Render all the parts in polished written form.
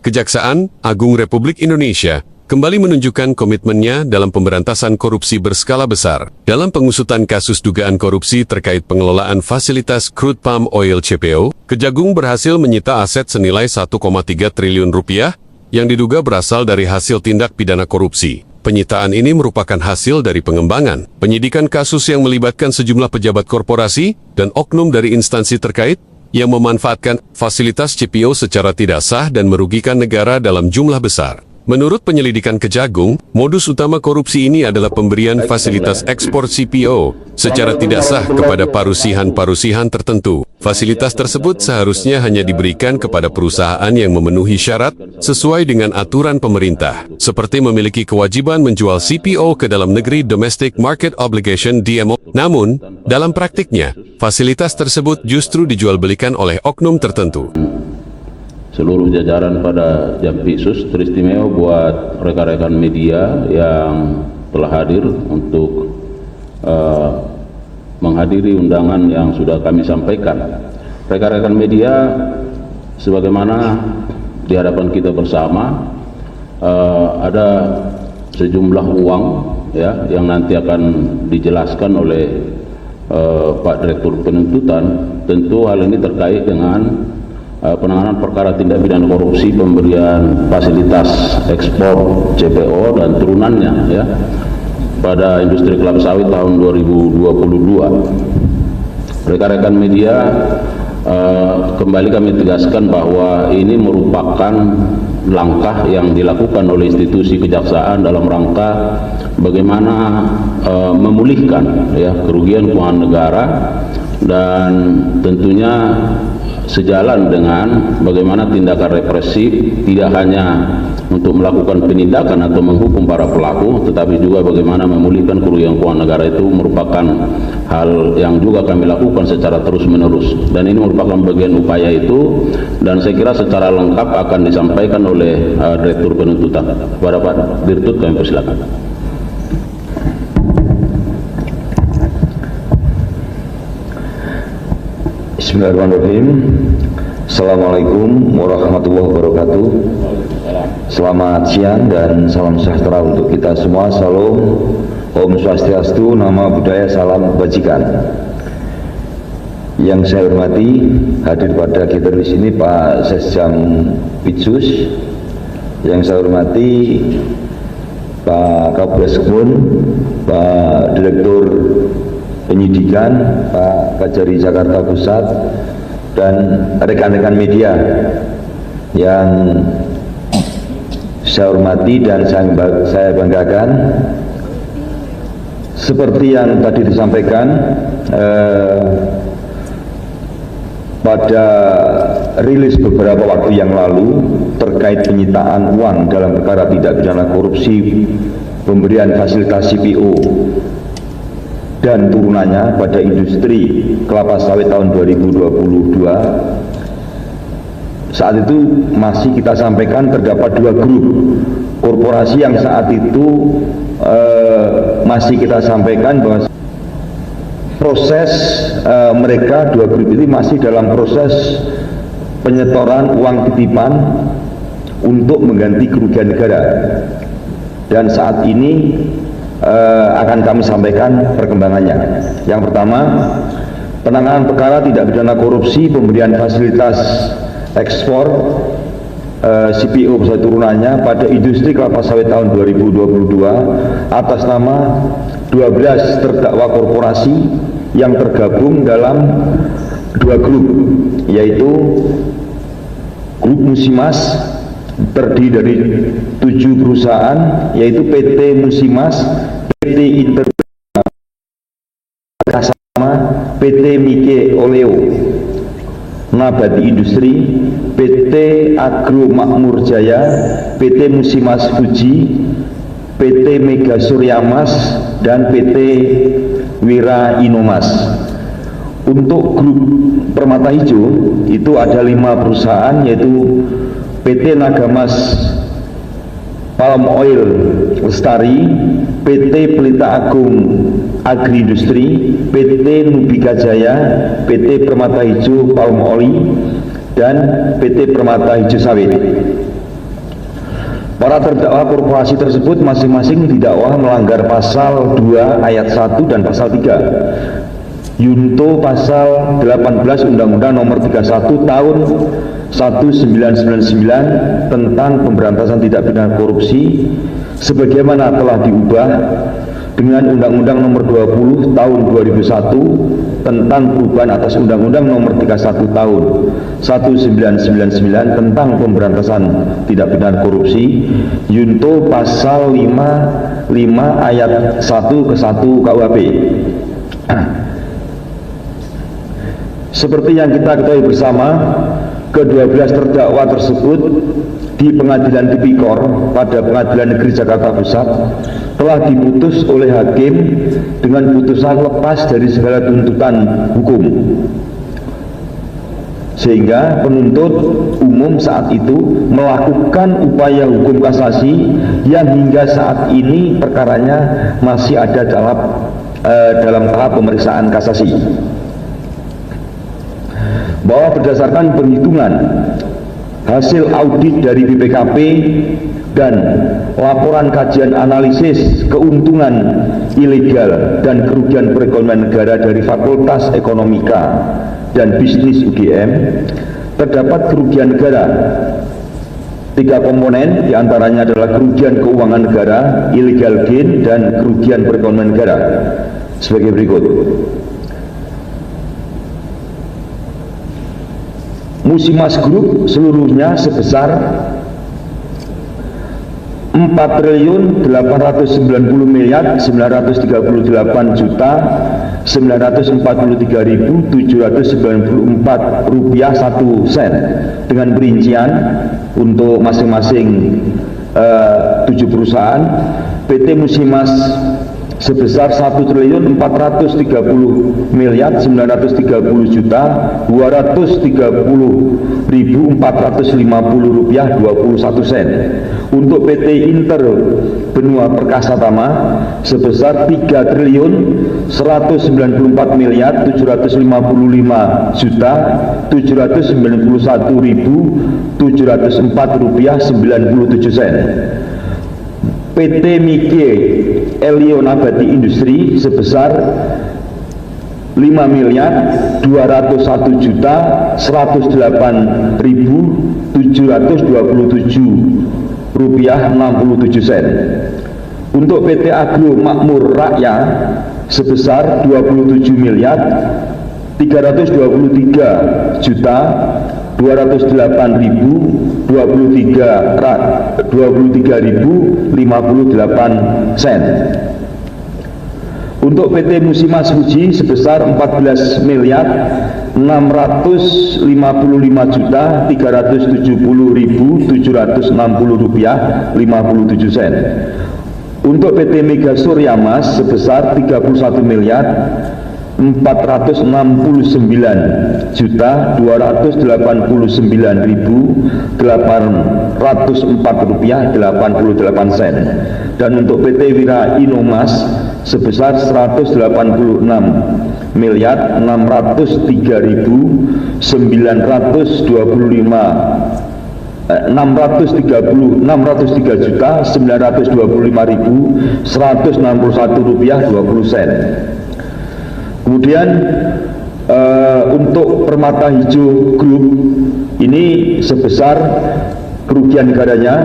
Kejaksaan Agung Republik Indonesia kembali menunjukkan komitmennya dalam pemberantasan korupsi berskala besar. Dalam pengusutan kasus dugaan korupsi terkait pengelolaan fasilitas crude palm oil CPO, Kejagung berhasil menyita aset senilai 1,3 triliun rupiah yang diduga berasal dari hasil tindak pidana korupsi. Penyitaan ini merupakan hasil dari pengembangan, penyidikan kasus yang melibatkan sejumlah pejabat korporasi dan oknum dari instansi terkait yang memanfaatkan fasilitas CPO secara tidak sah dan merugikan negara dalam jumlah besar. Menurut penyelidikan Kejagung, modus utama korupsi ini adalah pemberian fasilitas ekspor CPO secara tidak sah kepada parusihan-parusihan tertentu. Fasilitas tersebut seharusnya hanya diberikan kepada perusahaan yang memenuhi syarat sesuai dengan aturan pemerintah, seperti memiliki kewajiban menjual CPO ke dalam negeri Domestic Market Obligation DMO. Namun, dalam praktiknya, fasilitas tersebut justru dijual belikan oleh oknum tertentu. Seluruh jajaran pada Jampitsus teristimewa buat rekan-rekan media yang telah hadir untuk menghadiri undangan yang sudah kami sampaikan. Rekan-rekan media, sebagaimana di hadapan kita bersama, ada sejumlah uang ya yang nanti akan dijelaskan oleh Pak Direktur Penuntutan. Tentu hal ini terkait dengan penanganan perkara tindak pidana korupsi pemberian fasilitas ekspor CPO dan turunannya ya pada industri kelapa sawit tahun 2022. Rekan-rekan media, kembali kami tegaskan bahwa ini merupakan langkah yang dilakukan oleh institusi kejaksaan dalam rangka bagaimana memulihkan ya kerugian keuangan negara, dan tentunya sejalan dengan bagaimana tindakan represif tidak hanya untuk melakukan penindakan atau menghukum para pelaku, tetapi juga bagaimana memulihkan kerugian keuangan negara. Itu merupakan hal yang juga kami lakukan secara terus-menerus, dan ini merupakan bagian upaya itu, dan saya kira secara lengkap akan disampaikan oleh Direktur Penuntutan. Kepada Pak Dirtut kami persilakan. Bismillahirrahmanirrahim. Assalamualaikum warahmatullahi wabarakatuh. Selamat siang dan salam sejahtera untuk kita semua. Salam, Om Swastiastu, Nama Budaya, Salam Kebajikan. Yang saya hormati, hadir pada kita di sini Pak Sesjam Pitsus. Yang saya hormati Pak Kapolres Kebun, Pak Direktur Penyidikan, Pak Kajari Jakarta Pusat, dan rekan-rekan media yang saya hormati dan saya banggakan. Seperti yang tadi disampaikan, pada rilis beberapa waktu yang lalu terkait penyitaan uang dalam perkara tindak pidana korupsi pemberian fasilitas CPO dan turunannya pada industri kelapa sawit tahun 2022, saat itu masih kita sampaikan terdapat dua grup korporasi yang saat itu masih kita sampaikan bahwa proses mereka dua grup ini masih dalam proses penyetoran uang titipan untuk mengganti kerugian negara, dan saat ini akan kami sampaikan perkembangannya. Yang pertama, penanganan perkara tindak pidana korupsi pemberian fasilitas ekspor CPO beserta turunannya pada industri kelapa sawit tahun 2022 atas nama 12 terdakwa korporasi yang tergabung dalam dua grup, yaitu grup Musimas terdiri dari 7 perusahaan, yaitu PT Musimas, PT Interkasama, PT Mike Oleo, Nabati Industri, PT Agro Makmur Jaya, PT Musimas Fuji, PT Mega Suryamas, dan PT Wira Inomas. Untuk grup Permata Hijau itu ada 5 perusahaan, yaitu PT Nagamas Palm Oil Lestari, PT Pelita Agung Agri Industri, PT Nubika Jaya, PT Permata Hijau Palm Oli, dan PT Permata Hijau Sawit. Para terdakwa korporasi tersebut masing-masing didakwa melanggar pasal 2 ayat 1 dan pasal 3 Yunto pasal 18 Undang-Undang Nomor 31 Tahun 1999 tentang pemberantasan tindak pidana korupsi sebagaimana telah diubah dengan Undang-Undang Nomor 20 Tahun 2001 tentang perubahan atas Undang-Undang Nomor 31 Tahun 1999 tentang pemberantasan tindak pidana korupsi Yunto pasal 5 ayat 1 ke 1 KUHP. Seperti yang kita ketahui bersama, ke-12 terdakwa tersebut di Pengadilan Tipikor pada Pengadilan Negeri Jakarta Pusat telah diputus oleh hakim dengan putusan lepas dari segala tuntutan hukum, sehingga penuntut umum saat itu melakukan upaya hukum kasasi yang hingga saat ini perkaranya masih ada dalam tahap pemeriksaan kasasi. Bahwa berdasarkan perhitungan hasil audit dari BPKP dan laporan kajian analisis keuntungan ilegal dan kerugian perekonomian negara dari Fakultas Ekonomika dan Bisnis UGM, terdapat kerugian negara 3 komponen, diantaranya adalah kerugian keuangan negara, illegal gain, dan kerugian perekonomian negara sebagai berikut. Musimas Group seluruhnya sebesar 4.838.943.794 rupiah 1 sen dengan perincian untuk masing-masing 7 perusahaan. PT Musimas sebesar 1.430.930.230.450 rupiah 21 sen. Untuk PT Inter Benua Perkasa Tama sebesar 3.195.751.704 rupiah 97 sen. PT Mike Elio Nabati Industri sebesar 5.201.108.727 rupiah 67 sen. Untuk PT Agro Makmur Raya sebesar 27.323.058 sen. Untuk PT Musimas Fuji sebesar 14.655.370.760 rupiah 57 sen. Untuk PT Mega Surya Mas sebesar 31.469.289.804 rupiah 88 sen. Dan untuk PT Wira Inomas sebesar 603.925.161 rupiah 20 sen. Kemudian untuk Permata Hijau Group ini sebesar kerugian negaranya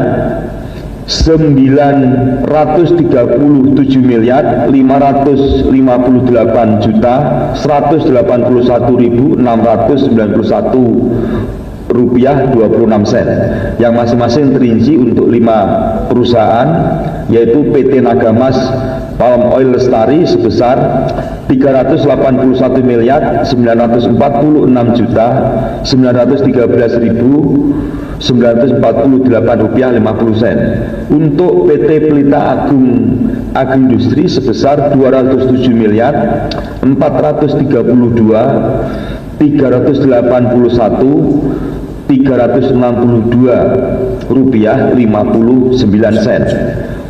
938.588.181.691 rupiah 26 sen, yang masing-masing terinci untuk 5 perusahaan, yaitu PT Nagamas Palm Oil Lestari sebesar 381.941.913.948 rupiah 50 sen. Untuk PT Pelita Agung Agrindustri sebesar 207.432.382 rupiah 59 sen.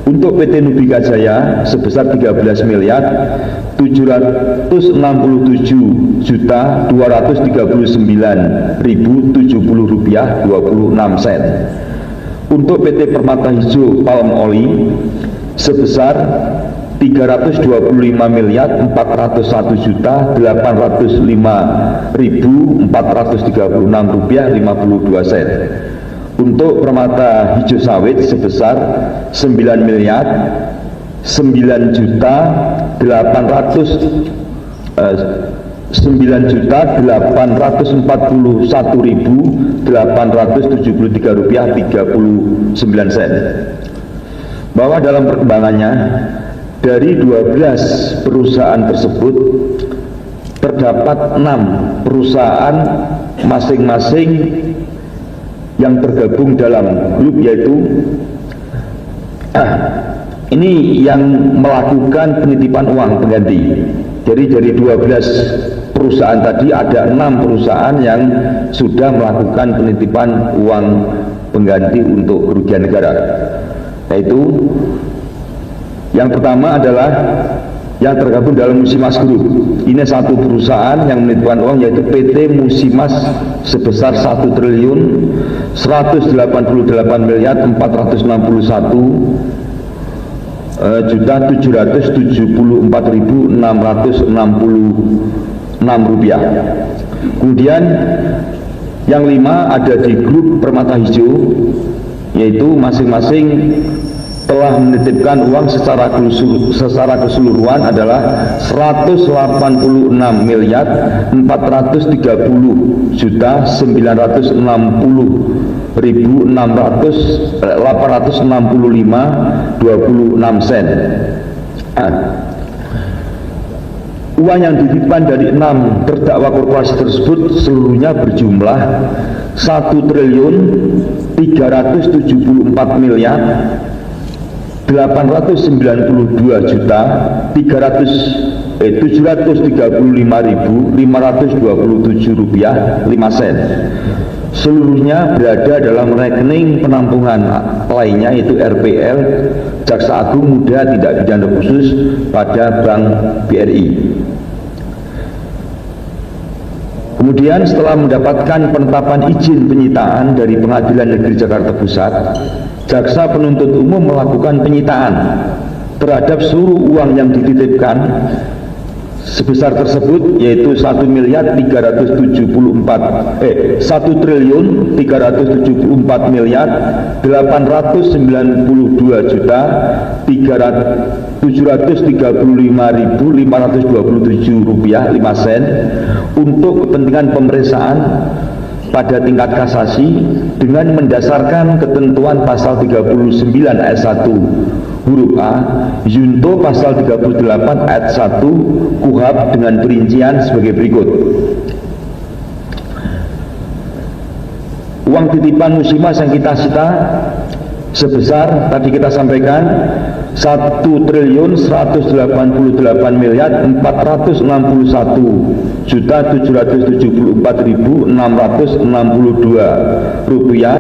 Untuk PT Nubika Jaya sebesar 13.767.239.070 rupiah 26 sen. untuk PT Permata Hijau Palm Oil sebesar 325.401.805.436 rupiah 52 sen. Untuk Permata Hijau Sawit sebesar 9.841.873 rupiah 39 sen. Bahwa dalam perkembangannya, dari 12 perusahaan tersebut terdapat 6 perusahaan masing-masing yang tergabung dalam grup, yaitu ini yang melakukan penitipan uang pengganti. Jadi dari 12 perusahaan tadi ada 6 perusahaan yang sudah melakukan penitipan uang pengganti untuk kerugian negara. Yaitu yang pertama adalah yang tergabung dalam Musimas Group. Ini satu perusahaan yang menitipkan uang, yaitu PT Musimas sebesar 1.088.774.666 rupiah. Kemudian yang 5 ada di grup Permata Hijau, yaitu masing-masing telah menitipkan uang secara keseluruhan adalah 180.430.865.26 sen. Uang yang dititipkan dari 6 terdakwa korporasi tersebut seluruhnya berjumlah 1.334.735.527 rupiah 5 sen. Seluruhnya berada dalam rekening penampungan lainnya, yaitu RPL Jaksa Agung Muda Tindak Pidana Khusus pada Bank BRI. Kemudian setelah mendapatkan penetapan izin penyitaan dari Pengadilan Negeri Jakarta Pusat, Jaksa Penuntut Umum melakukan penyitaan terhadap seluruh uang yang dititipkan sebesar tersebut, yaitu 1.332.527 rupiah 5 sen untuk kepentingan pemeriksaan pada tingkat kasasi dengan mendasarkan ketentuan pasal 39 ayat 1 huruf A junto pasal 38 ayat 1 KUHP dengan perincian sebagai berikut. Uang titipan Musimas yang kita sita sebesar tadi kita sampaikan 1.184.774.662 rupiah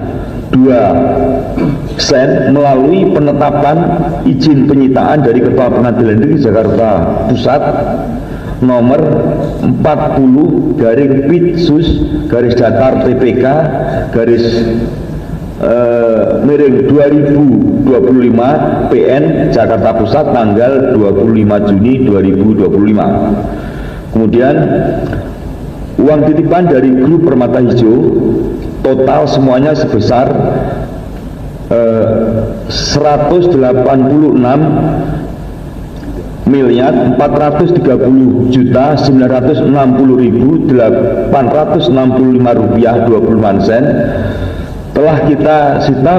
2 sen melalui penetapan izin penyitaan dari Ketua Pengadilan Negeri Jakarta Pusat nomor 40/Pitsus/TPK miring 2025 PN Jakarta Pusat tanggal 25 Juni 2025. Kemudian uang titipan dari grup Permata Hijau total semuanya sebesar 1.430.960.865 rupiah 25 sen telah kita sita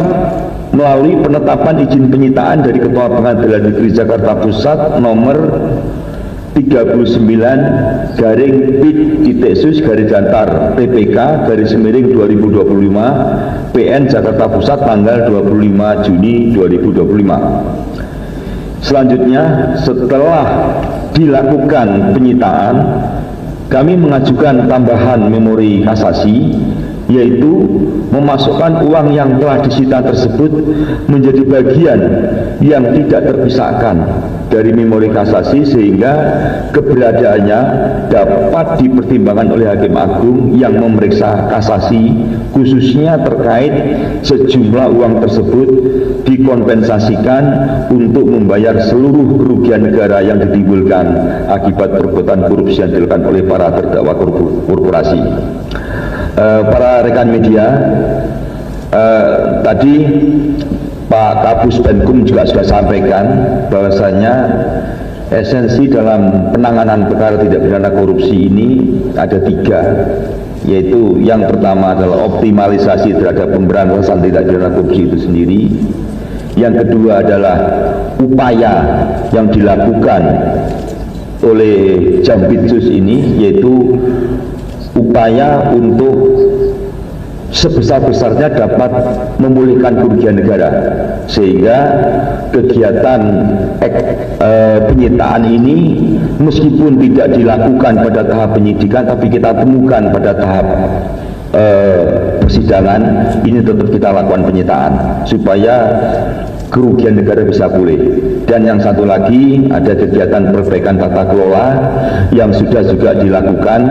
melalui penetapan izin penyitaan dari Ketua Pengadilan Negeri Jakarta Pusat nomor 39/Pitsus/TPK/2025 PN Jakarta Pusat tanggal 25 Juni 2025. Selanjutnya, setelah dilakukan penyitaan, kami mengajukan tambahan memori kasasi yaitu memasukkan uang yang telah disita tersebut menjadi bagian yang tidak terpisahkan dari memori kasasi, sehingga keberadaannya dapat dipertimbangkan oleh Hakim Agung yang memeriksa kasasi, khususnya terkait sejumlah uang tersebut dikompensasikan untuk membayar seluruh kerugian negara yang ditimbulkan akibat perbuatan korupsi yang dilakukan oleh para terdakwa korporasi. Para rekan media, tadi Pak Kapus Penkum juga sudah sampaikan bahwasanya esensi dalam penanganan perkara tindak pidana korupsi ini ada 3, yaitu yang pertama adalah optimalisasi terhadap pemberantasan tindak pidana korupsi itu sendiri. Yang kedua adalah upaya yang dilakukan oleh Jampitsus ini, yaitu upaya untuk sebesar-besarnya dapat memulihkan kerugian negara, sehingga kegiatan penyitaan ini meskipun tidak dilakukan pada tahap penyidikan, tapi kita temukan pada tahap persidangan, ini tetap kita lakukan penyitaan supaya kerugian negara bisa pulih. Dan yang satu lagi, ada kegiatan perbaikan tata kelola yang sudah juga dilakukan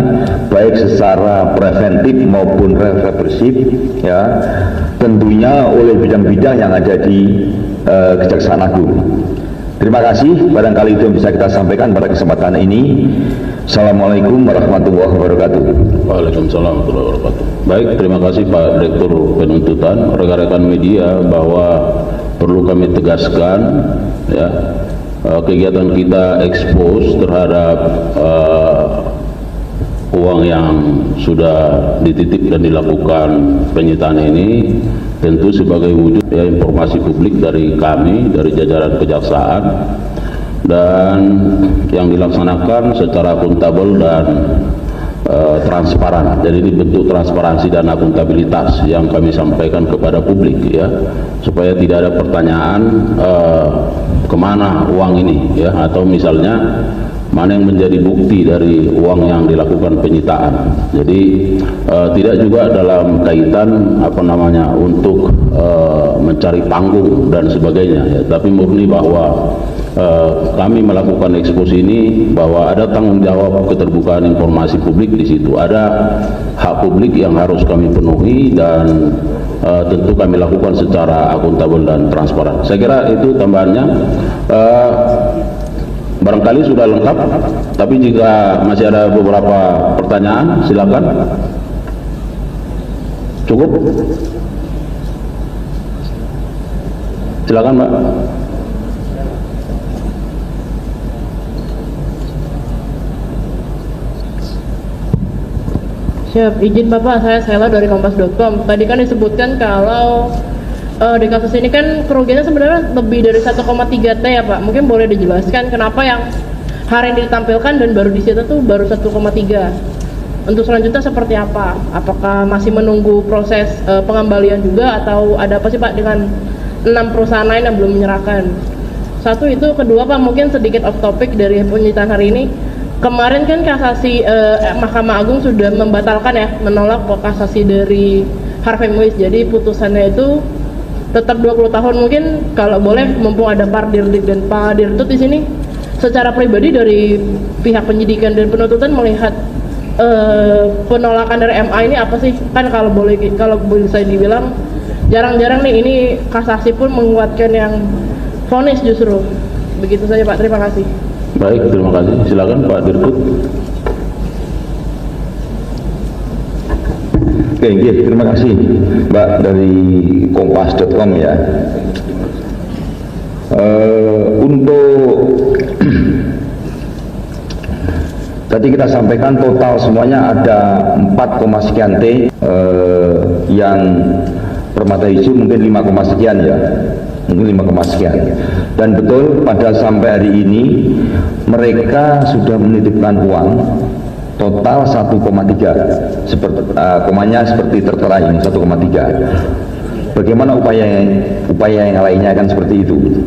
baik secara preventif maupun represif, ya, tentunya oleh bidang-bidang yang ada di Kejaksaan Agung. Terima kasih, barangkali itu yang bisa kita sampaikan pada kesempatan ini. Assalamualaikum warahmatullahi wabarakatuh. Waalaikumsalam warahmatullahi wabarakatuh. Baik, terima kasih Pak Direktur Penuntutan, rekan-rekan media, bahwa perlu kami tegaskan, ya, kegiatan kita ekspos terhadap uang yang sudah dititip dan dilakukan penyitaan ini tentu sebagai wujud, ya, informasi publik dari kami, dari jajaran kejaksaan, dan yang dilaksanakan secara akuntabel dan transparan. Jadi ini bentuk transparansi dan akuntabilitas yang kami sampaikan kepada publik, ya, supaya tidak ada pertanyaan kemana uang ini, ya, atau misalnya mana yang menjadi bukti dari uang yang dilakukan penyitaan. Jadi tidak juga dalam kaitan untuk mencari panggung dan sebagainya, ya, tapi murni bahwa kami melakukan ekspos ini bahwa ada tanggung jawab keterbukaan informasi publik di situ, ada hak publik yang harus kami penuhi, dan tentu kami lakukan secara akuntabel dan transparan. Saya kira itu tambahannya. Barangkali sudah lengkap, tapi jika masih ada beberapa pertanyaan, silakan. Cukup? Silakan, Mbak. Siap, izin Bapak, saya Sela dari Kompas.com. Tadi kan disebutkan kalau di kasus ini kan kerugiannya sebenarnya lebih dari 1,3 T ya Pak. Mungkin boleh dijelaskan kenapa yang hari ini ditampilkan dan baru disita tuh baru 1,3. Untuk selanjutnya seperti apa? Apakah masih menunggu proses pengembalian juga, atau ada apa sih Pak dengan 6 perusahaan lain yang belum menyerahkan? Satu itu. Kedua Pak, mungkin sedikit off topic dari penyitaan hari ini. Kemarin kan kasasi Mahkamah Agung sudah membatalkan, ya, menolak kasasi dari Harvey Muiz. Jadi putusannya itu tetap 20 tahun. Mungkin kalau boleh, mumpung ada Pak Dirdik dan Pak Dirtut di sini, secara pribadi dari pihak penyidikan dan penuntutan melihat penolakan dari MA ini apa sih? Kan kalau bisa dibilang jarang-jarang nih, ini kasasi pun menguatkan yang vonis justru. Begitu saja Pak, terima kasih. Baik, terima kasih. Silakan Pak Dirtut. Oke, terima kasih Mbak dari Kompas.com, ya. Untuk tadi kita sampaikan total semuanya ada 4, sekian T, yang permata hijau mungkin 5, sekian, ya, mungkin 5, sekian. Dan betul pada sampai hari ini mereka sudah menitipkan uang total 1,3, komanya seperti tertera ini 1,3. Bagaimana upaya yang lainnya kan seperti itu.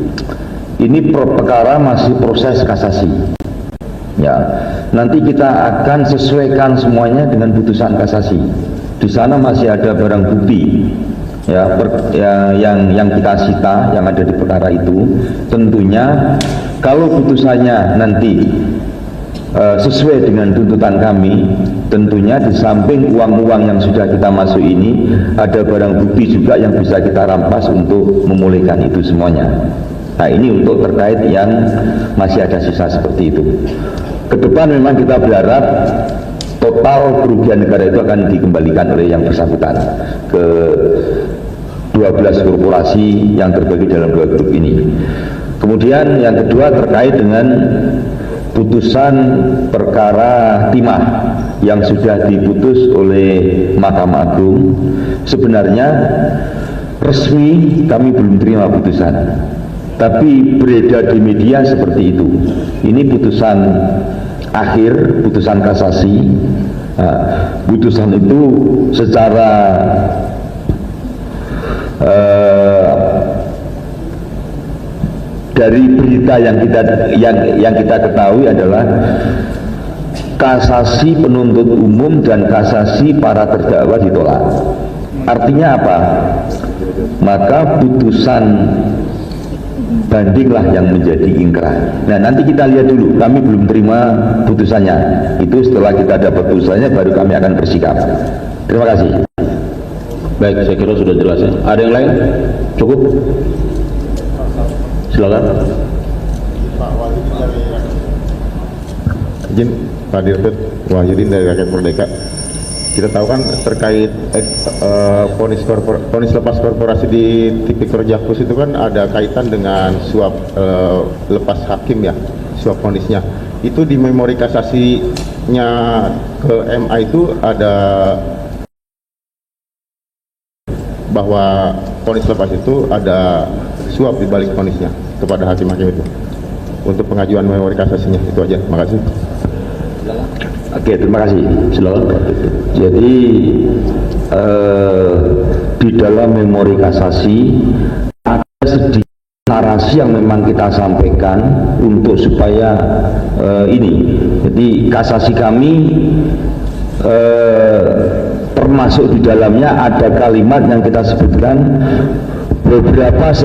Ini perkara masih proses kasasi, ya. Nanti kita akan sesuaikan semuanya dengan putusan kasasi, di sana masih ada barang bukti yang kita sita, yang ada di perkara itu. Tentunya kalau putusannya nanti sesuai dengan tuntutan kami, tentunya di samping uang-uang yang sudah kita masuk ini, ada barang bukti juga yang bisa kita rampas untuk memulihkan itu semuanya. Nah, ini untuk terkait yang masih ada sisa seperti itu. Ke depan memang kita berharap total kerugian negara itu akan dikembalikan oleh yang bersangkutan ke 12 korporasi yang terbagi dalam 2 grup ini. Kemudian yang kedua terkait dengan putusan perkara timah yang sudah diputus oleh Mahkamah Agung. Sebenarnya resmi kami belum terima putusan, tapi beredar di media seperti itu. Ini putusan akhir, putusan kasasi. Putusan itu secara dari berita yang kita ketahui adalah kasasi penuntut umum dan kasasi para terdakwa ditolak. Artinya apa? Maka putusan bandinglah yang menjadi ingkrah. Nah, nanti kita lihat dulu, kami belum terima putusannya. Itu setelah kita dapat putusannya baru kami akan bersikap. Terima kasih. Baik, saya kira sudah jelas ya. Ada yang lain? Cukup? Silakan. Izin Pak Dirput Wahyudin dari Rakyat Merdeka. Kita tahu kan terkait vonis lepas korporasi di Tipikor Jakpus itu kan ada kaitan dengan suap lepas hakim ya, suap vonisnya. Itu di memori kasasinya ke MA itu ada bahwa vonis lepas itu ada suap di balik vonisnya kepada hakim-hakim itu. Untuk pengajuan memori kasasinya itu aja. Terima kasih. Oke, terima kasih. Silakan. Jadi di dalam memori kasasi ada sedikit narasi yang memang kita sampaikan untuk supaya ini. Jadi kasasi kami termasuk di dalamnya ada kalimat yang kita sebutkan beberapa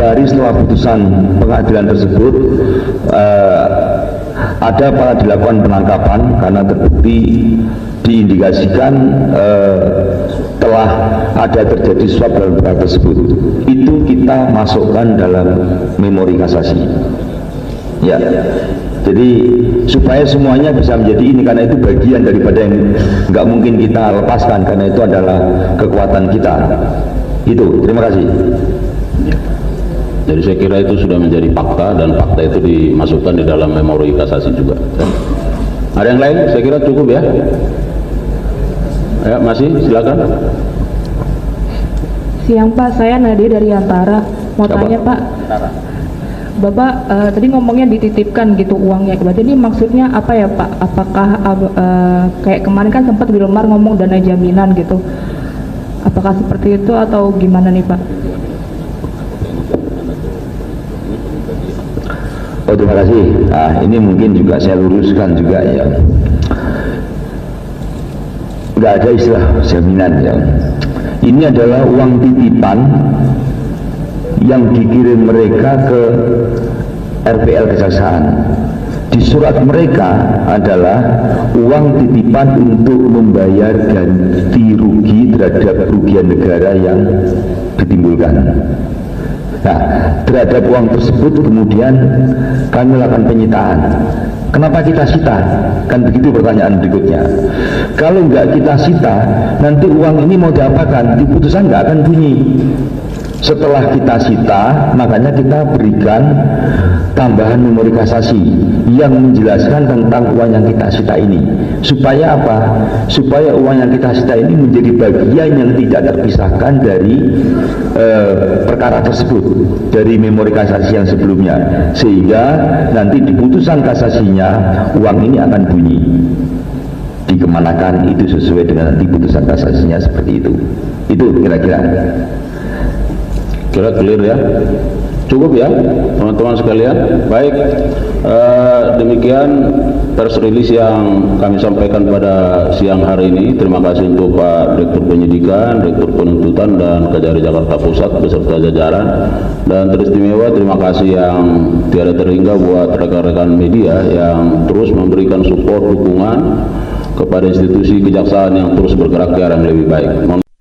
hari setelah putusan pengadilan tersebut ada pada dilakukan penangkapan karena terbukti diindikasikan telah ada terjadi suap dalam perkara tersebut. Itu kita masukkan dalam memori kasasi. Ya. Jadi supaya semuanya bisa menjadi ini, karena itu bagian daripada yang nggak mungkin kita lepaskan karena itu adalah kekuatan kita. Itu, terima kasih. Jadi saya kira itu sudah menjadi fakta dan fakta itu dimasukkan di dalam memori kasasi juga. Ada yang lain? Saya kira cukup ya. Ya, masih silakan. Siang Pak, saya Nadia dari Antara. Mau tanya Pak, Bapak tadi ngomongnya dititipkan gitu uangnya. Berarti ini maksudnya apa ya Pak? Apakah kayak kemarin kan sempat Wilmar ngomong dana jaminan gitu? Apakah seperti itu atau gimana nih Pak? Oh, terima kasih. Nah, ini mungkin juga saya luruskan juga ya. Nggak ada istilah jaminan ya. Ini adalah uang titipan yang dikirim mereka ke RPL Kejaksaan. Di surat mereka adalah uang titipan untuk membayar ganti rugi terhadap kerugian negara yang ditimbulkan. Nah, terhadap uang tersebut kemudian kami lakukan penyitaan. Kenapa kita sita? Kan begitu pertanyaan berikutnya. Kalau nggak kita sita, nanti uang ini mau diapakan? Di putusan nggak akan bunyi. Setelah kita sita, makanya kita berikan tambahan memori kasasi yang menjelaskan tentang uang yang kita sita ini. Supaya apa? Supaya uang yang kita sita ini menjadi bagian yang tidak terpisahkan dari perkara tersebut, dari memori kasasi yang sebelumnya. Sehingga nanti di putusan kasasinya uang ini akan bunyi. Dikemanakan itu sesuai dengan nanti putusan kasasinya seperti itu. Itu kira-kira. Kira clear ya. Cukup ya, teman-teman sekalian. Baik, demikian press release yang kami sampaikan pada siang hari ini. Terima kasih untuk Pak Direktur Penyidikan, Direktur Penuntutan, dan Kejari Jakarta Pusat beserta jajaran. Dan teristimewa terima kasih yang tiada terhingga buat rekan-rekan media yang terus memberikan support dukungan kepada institusi kejaksaan yang terus bergerak ke arah yang lebih baik.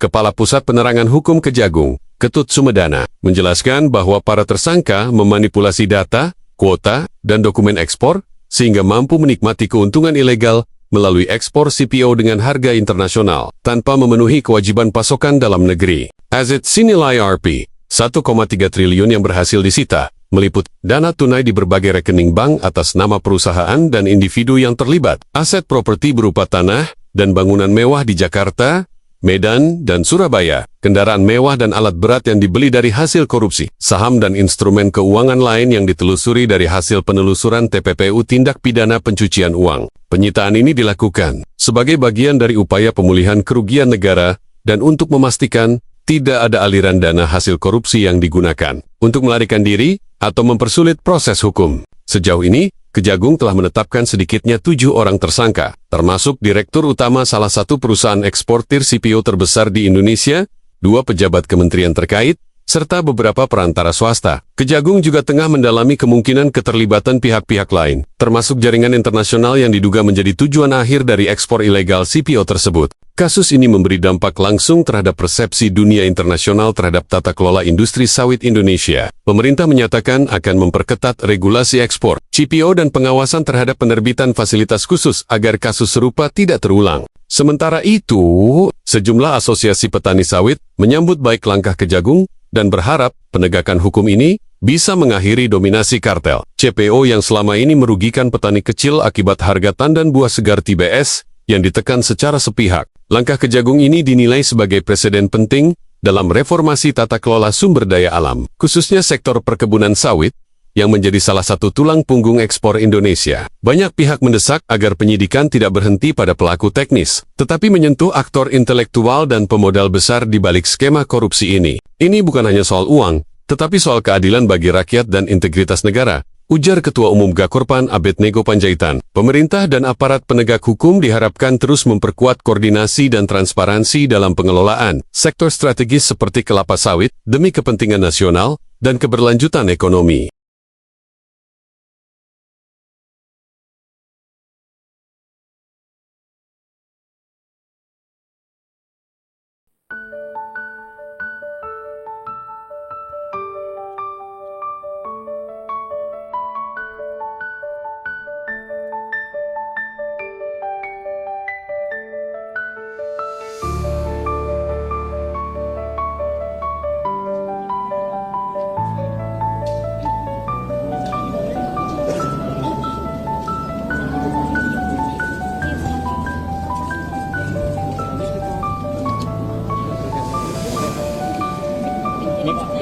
Kepala Pusat Penerangan Hukum Kejagung, Ketut Sumedana, menjelaskan bahwa para tersangka memanipulasi data, kuota, dan dokumen ekspor sehingga mampu menikmati keuntungan ilegal melalui ekspor CPO dengan harga internasional tanpa memenuhi kewajiban pasokan dalam negeri. Aset senilai Rp 1,3 triliun yang berhasil disita, meliput dana tunai di berbagai rekening bank atas nama perusahaan dan individu yang terlibat, aset properti berupa tanah dan bangunan mewah di Jakarta, Medan, dan Surabaya, kendaraan mewah dan alat berat yang dibeli dari hasil korupsi, saham dan instrumen keuangan lain yang ditelusuri dari hasil penelusuran TPPU Tindak Pidana Pencucian Uang. Penyitaan ini dilakukan sebagai bagian dari upaya pemulihan kerugian negara dan untuk memastikan tidak ada aliran dana hasil korupsi yang digunakan untuk melarikan diri atau mempersulit proses hukum. Sejauh ini, Kejagung telah menetapkan sedikitnya 7 orang tersangka, termasuk Direktur Utama salah satu perusahaan eksportir CPO terbesar di Indonesia, 2 pejabat kementerian terkait, serta beberapa perantara swasta. Kejagung juga tengah mendalami kemungkinan keterlibatan pihak-pihak lain, termasuk jaringan internasional yang diduga menjadi tujuan akhir dari ekspor ilegal CPO tersebut. Kasus ini memberi dampak langsung terhadap persepsi dunia internasional terhadap tata kelola industri sawit Indonesia. Pemerintah menyatakan akan memperketat regulasi ekspor, CPO, dan pengawasan terhadap penerbitan fasilitas khusus agar kasus serupa tidak terulang. Sementara itu, sejumlah asosiasi petani sawit menyambut baik langkah Kejagung dan berharap penegakan hukum ini bisa mengakhiri dominasi kartel CPO yang selama ini merugikan petani kecil akibat harga tandan buah segar TBS yang ditekan secara sepihak. Langkah Kejagung ini dinilai sebagai preseden penting dalam reformasi tata kelola sumber daya alam, khususnya sektor perkebunan sawit, yang menjadi salah satu tulang punggung ekspor Indonesia. Banyak pihak mendesak agar penyidikan tidak berhenti pada pelaku teknis, tetapi menyentuh aktor intelektual dan pemodal besar di balik skema korupsi ini. Ini bukan hanya soal uang, tetapi soal keadilan bagi rakyat dan integritas negara, ujar Ketua Umum Gakorpan Abednego Panjaitan. Pemerintah dan aparat penegak hukum diharapkan terus memperkuat koordinasi dan transparansi dalam pengelolaan sektor strategis seperti kelapa sawit demi kepentingan nasional dan keberlanjutan ekonomi.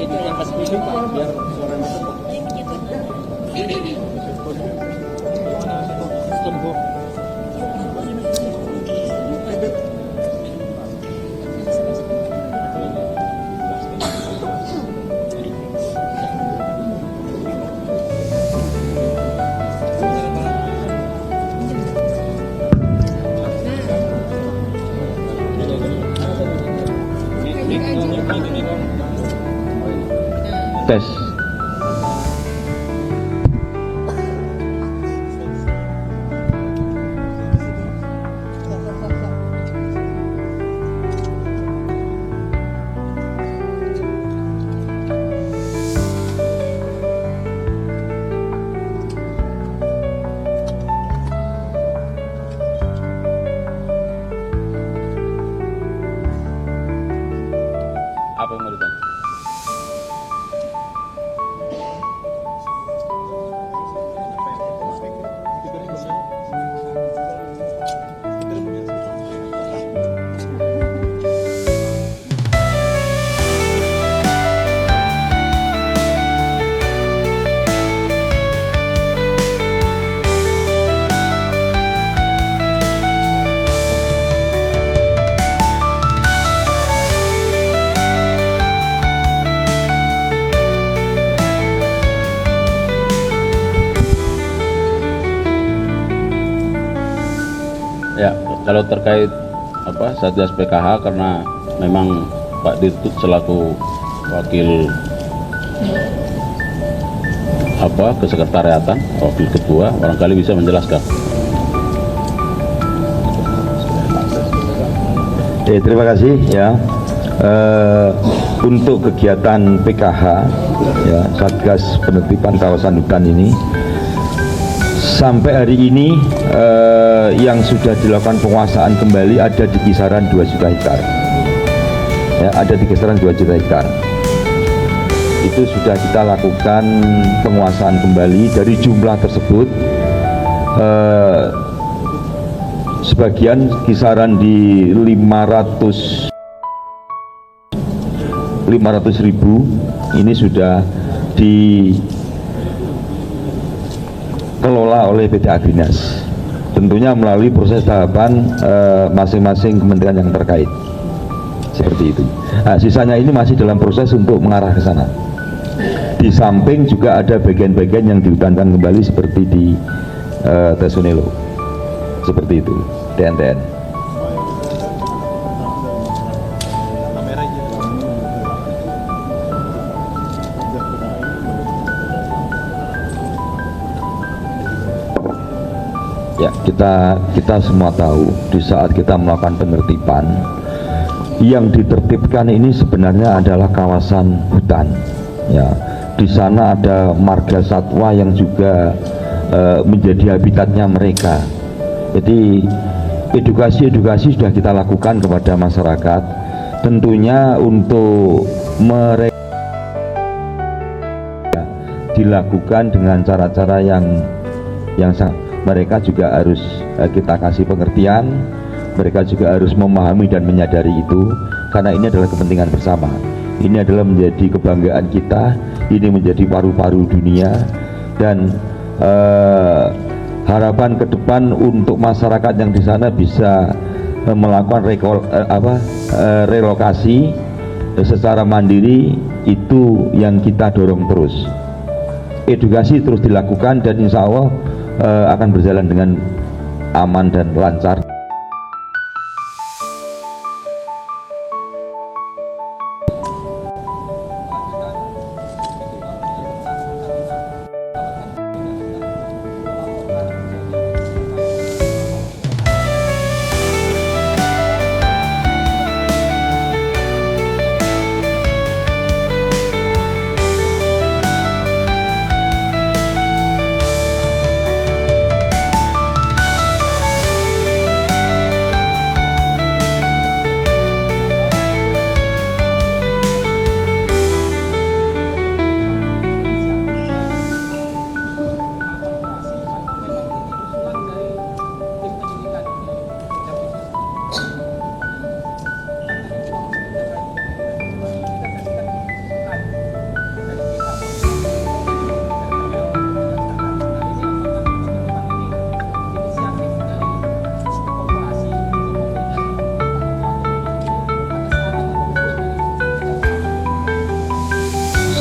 Itu yang pas pilih Pak, biar suara masuk. Tunggu. Tes. Apa yang mau ditanya? Kalau terkait Satgas PKH, karena memang Pak Dirtut selaku wakil kesekretariatan, wakil ketua, barangkali bisa menjelaskan. Terima kasih ya. Untuk kegiatan PKH ya, Satgas Penertiban Kawasan Hutan ini sampai hari ini yang sudah dilakukan penguasaan kembali ada di kisaran 2 juta hektar ya, ada di kisaran 2 juta hektar. Itu sudah kita lakukan penguasaan kembali. Dari jumlah tersebut sebagian kisaran di 500.000 ini sudah dikelola oleh PT Agrinas, tentunya melalui proses tahapan masing-masing kementerian yang terkait, seperti itu. Nah, sisanya ini masih dalam proses untuk mengarah ke sana. Di samping juga ada bagian-bagian yang dihutankan kembali seperti di Tesonelo, seperti itu, TNTN. Ya, kita semua tahu di saat kita melakukan penertiban, yang ditertibkan ini sebenarnya adalah kawasan hutan. Ya, di sana ada marga satwa yang juga menjadi habitatnya mereka. Jadi edukasi sudah kita lakukan kepada masyarakat, tentunya untuk mereka dilakukan dengan cara-cara yang mereka juga harus kita kasih pengertian, mereka juga harus memahami dan menyadari itu, karena ini adalah kepentingan bersama. Ini adalah menjadi kebanggaan kita, ini menjadi paru-paru dunia, dan harapan ke depan untuk masyarakat yang di sana bisa melakukan relokasi secara mandiri, itu yang kita dorong terus. Edukasi terus dilakukan dan insya Allah akan berjalan dengan aman dan lancar.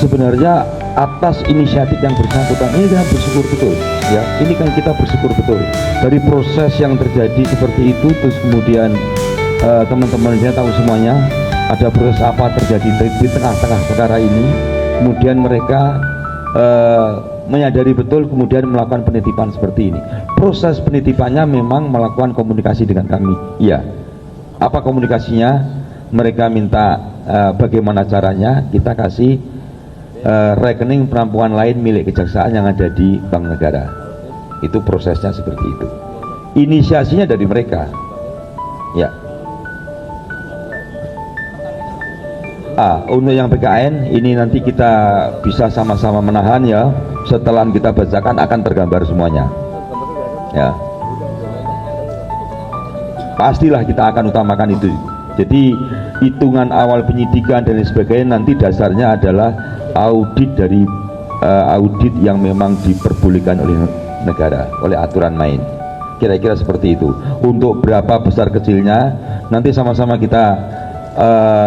Sebenarnya atas inisiatif yang bersangkutan ini kita bersyukur betul ya, ini kan kita bersyukur betul dari proses yang terjadi seperti itu. Terus kemudian teman-teman saya tahu semuanya ada proses apa terjadi di tengah-tengah perkara ini, kemudian mereka menyadari betul, kemudian melakukan penitipan seperti ini. Proses penitipannya memang melakukan komunikasi dengan kami. Iya, apa komunikasinya? Mereka minta bagaimana caranya, kita kasih rekening perampungan lain milik kejaksaan yang ada di Bank Negara. Itu prosesnya seperti itu. Inisiasinya dari mereka. Ya. Untuk yang PKN ini nanti kita bisa sama-sama menahan ya. Setelah kita bacakan akan tergambar semuanya. Ya. Pastilah kita akan utamakan itu. Jadi hitungan awal penyidikan dan sebagainya nanti dasarnya adalah audit dari audit yang memang diperbolehkan oleh negara, oleh aturan main. Kira-kira seperti itu. Untuk berapa besar kecilnya nanti sama-sama kita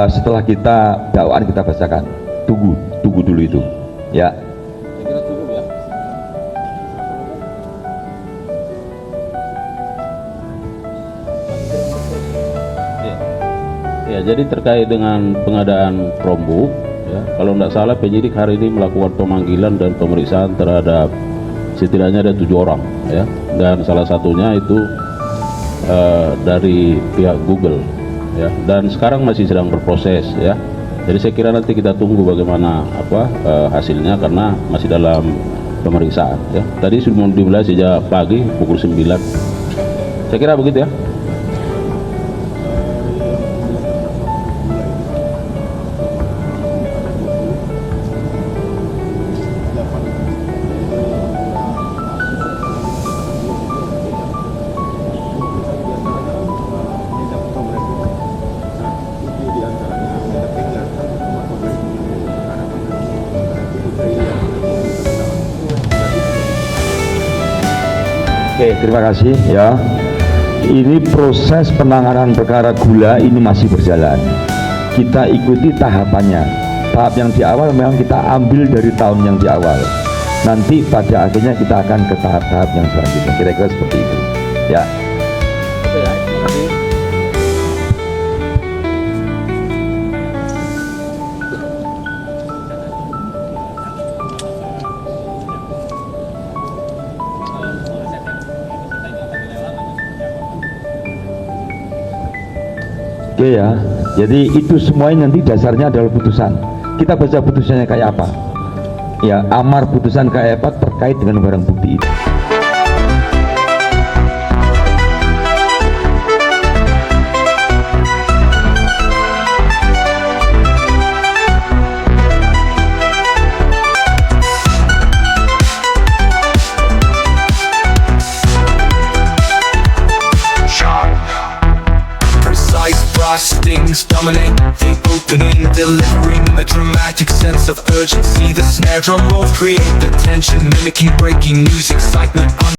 setelah kita dakwaan kita bacakan. Tunggu dulu itu. Ya. Ya, jadi terkait dengan pengadaan Chromebook, ya, kalau tidak salah penyidik hari ini melakukan pemanggilan dan pemeriksaan terhadap setidaknya ada 7 orang, ya, dan salah satunya itu dari pihak Google, ya, dan sekarang masih sedang berproses, ya. Jadi saya kira nanti kita tunggu bagaimana hasilnya karena masih dalam pemeriksaan, ya. Tadi sudah dimulai sejak pagi pukul 9. Saya kira begitu, ya. Oke, terima kasih ya. Ini proses penanganan perkara gula ini masih berjalan. Kita ikuti tahapannya. Tahap yang di awal memang kita ambil dari tahun yang di awal. Nanti pada akhirnya kita akan ke tahap-tahap yang selanjutnya. Kira-kira seperti itu. Ya. Oke ya, jadi itu semuanya nanti dasarnya adalah putusan. Kita baca putusannya kayak apa? Ya, amar putusan kayak apa terkait dengan barang bukti itu. Things dominate the opening, delivering a dramatic sense of urgency. The snare drum rolls create the tension, mimicking breaking news, excitement.